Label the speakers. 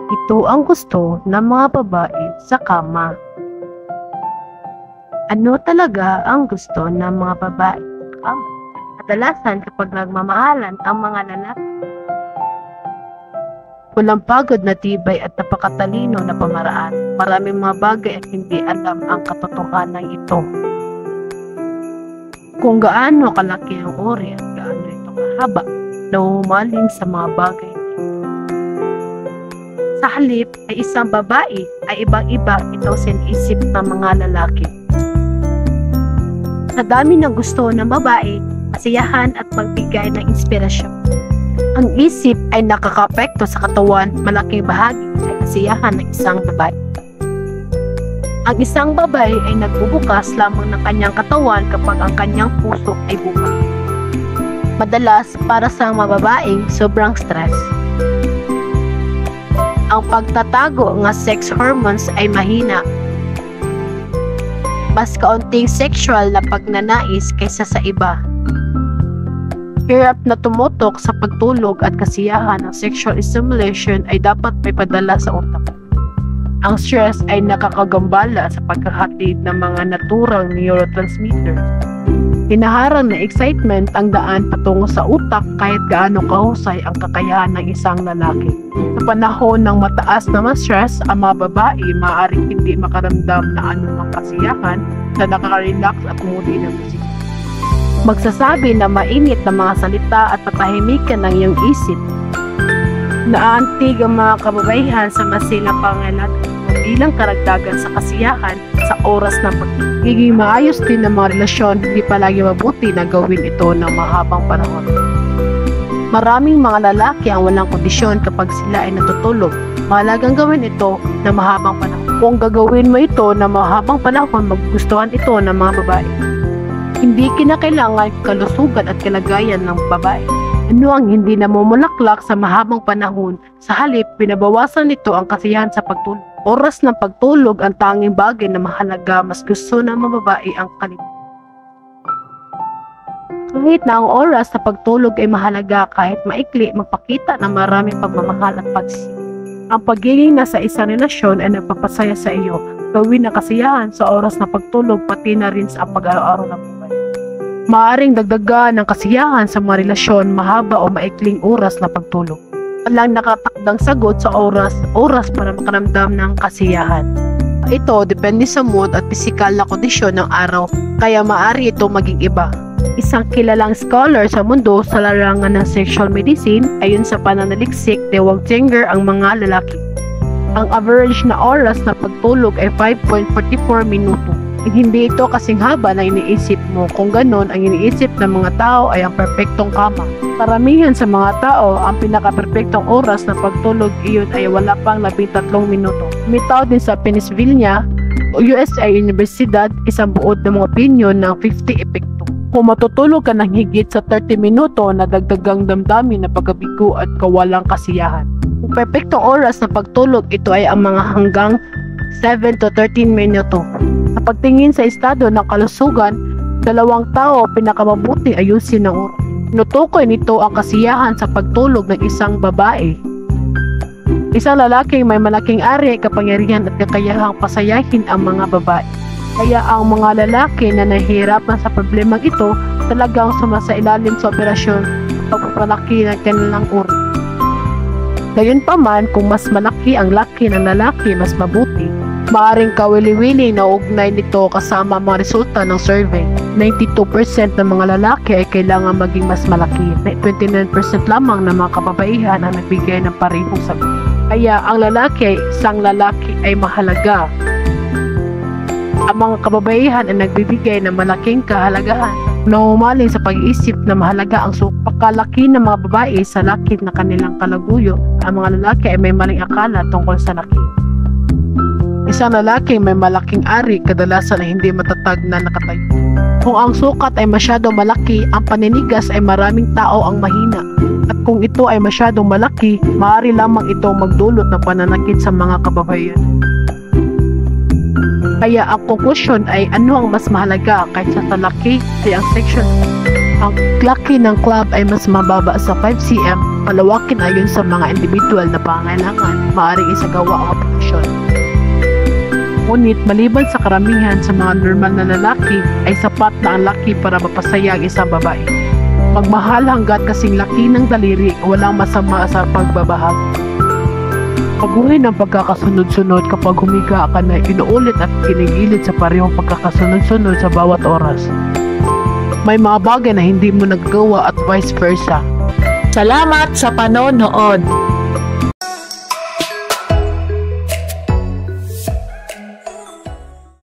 Speaker 1: Ito ang gusto ng mga babae sa kama. Ano talaga ang gusto ng mga babae sa kama? Kadalasan kapag nagmamahalan ang mga lalaki, walang pagod na tibay at napakatalino na pamaraan. Maraming mga bagay at hindi alam ang katotohanan ito. Kung gaano kalaki ang uri at gaano ito kahaba na humaling sa mga bagay. Sa halip ay isang babae ay ibang-iba ito sinisip ng mga lalaki. Sa dami ng gusto ng babae, kasiyahan at pagbigay ng inspirasyon. Ang isip ay nakakapekto sa katawan, malaking bahagi ay kasiyahan ng isang babae. Ang isang babae ay nagbubukas lamang ng kanyang katawan kapag ang kanyang puso ay bukas. Madalas para sa mga babaeng sobrang stress. Ang pagtatago ng sex hormones ay mahina. Mas kaunting sexual na pagnanais kaysa sa iba. Hirap na tumutok sa pagtulog at kasiyahan ng sexual stimulation ay dapat may padala sa utak. Ang stress ay nakakagambala sa pagkahatid ng mga natural neurotransmitters. Hinaharang na excitement ang daan patungo sa utak kahit gaano kahusay ang kakayahan ng isang lalaki. Sa panahon ng mataas na stress, ang mga babae maaaring hindi makaramdam na anumang kasiyahan na nakaka-relax at moody ng musik. Magsasabi na mainit na mga salita at patahimikan ng iyong isip. Naantig ang mga kababaihan sa masilang pangailangan bilang karagdagan sa kasiyahan sa oras ng pagiging maayos din ng mga relasyon, hindi palagi mabuti na gawin ito ng mahabang panahon. Maraming mga lalaki ang walang kondisyon kapag sila ay natutulog. Mahalagang gawin ito na mahabang panahon. Kung gagawin mo ito na mahabang panahon, magugustuhan ito ng mga babae. Hindi kinakailangan kalusugan at kalagayan ng babae. Ano ang hindi namumulaklak sa mahabang panahon? Sa halip, pinabawasan nito ang kasiyahan sa pagtulog. Oras ng pagtulog ang tanging bagay na mahalaga, mas gusto ng mga babae ang kalimutan. Kahit na ang oras sa pagtulog ay mahalaga, kahit maikli, magpakita ng maraming pagmamahal at pagsisip. Ang pagiging nasa isang relasyon ay nagpapasaya sa iyo. Gawin na kasiyahan sa oras na pagtulog, pati na rin sa pag-araw-araw ng buhay. Maaring dagdagan ng kasiyahan sa mga relasyon, mahaba o maikling oras na pagtulog. Walang nakatakdang sagot sa oras para makaramdam ng kasiyahan. Ito depende sa mood at pisikal na kondisyon ng araw, kaya maaari ito maging iba. Isang kilalang scholar sa mundo sa larangan ng sexual medicine ayon sa pananaliksik ni Wagtinger ang mga lalaki. Ang average na oras na pagtulog ay 5.44 minuto. Hindi ito kasing haba na iniisip mo. Kung ganon, ang iniisip ng mga tao ay ang perpektong kama. Karamihan sa mga tao, ang pinaka-perpektong oras na pagtulog iyon ay wala pang 13 minuto. Umitaw din sa Pennsylvania, USA Universidad, isang buod ng mga opinion ng 50 epekto. Kung matutulog ka ng higit sa 30 minuto, nadagdagang damdamin na pagkabigo at kawalang kasiyahan. Kung perpektong oras na pagtulog, ito ay ang mga hanggang 7 to 13 minuto. Sa pagtingin sa estado ng kalusugan, dalawang tao pinakamabuti ayusin ng oras. Nutukoy nito ang kasiyahan sa pagtulog ng isang babae. Isang lalaking may malaking ari, kapangyarihan at kakayahang pasayahin ang mga babae. Kaya ang mga lalaki na nahihirapan sa problemang ito talagang sumasailalim sa operasyon at pagpapalaki ng kanilang uri. Gayunpaman, kung mas malaki ang laki ng lalaki, mas mabuti. Maaring kawili-wili na ugnay nito kasama mga resulta ng survey. 92% ng mga lalaki ay kailangan maging mas malaki. 29% lamang ng mga kababaihan ang nagbigay ng parehong sagot. Kaya ang isang lalaki ay mahalaga. Ang mga kababaihan ay nagbibigay ng malaking kahalagahan na humaling sa pag-iisip na mahalaga ang pagkalaki ng mga babae sa lakit na kanilang kalaguyo. Ang mga lalaki ay may maling akala tungkol sa laki. Isang lalaki may malaking ari, kadalasan ay hindi matatag na nakatayo. Kung ang sukat ay masyadong malaki, ang paninigas ay maraming tao ang mahina. At kung ito ay masyadong malaki, maaari lamang ito magdulot ng pananakit sa mga kababaihan. Kaya ang konklusyon ay ano ang mas mahalaga kaysa sa laki ay ang sexual. Ang laki ng club ay mas mababa sa 5 cm, palawakin ayon sa mga individual na pangailangan, maaaring isagawa ang operasyon. Ngunit maliban sa karamihan sa mga normal na lalaki, ay sapat na ang laki para mapasaya ang isang babae. Magmahal hanggat kasing laki ng daliri, walang masama sa pagbabahag. Paguhin ang pagkakasunod-sunod kapag humiga ka na inuulit at kinigilid sa parehong pagkakasunod-sunod sa bawat oras. May mga bagay na hindi mo nagagawa at vice versa.
Speaker 2: Salamat sa panonood!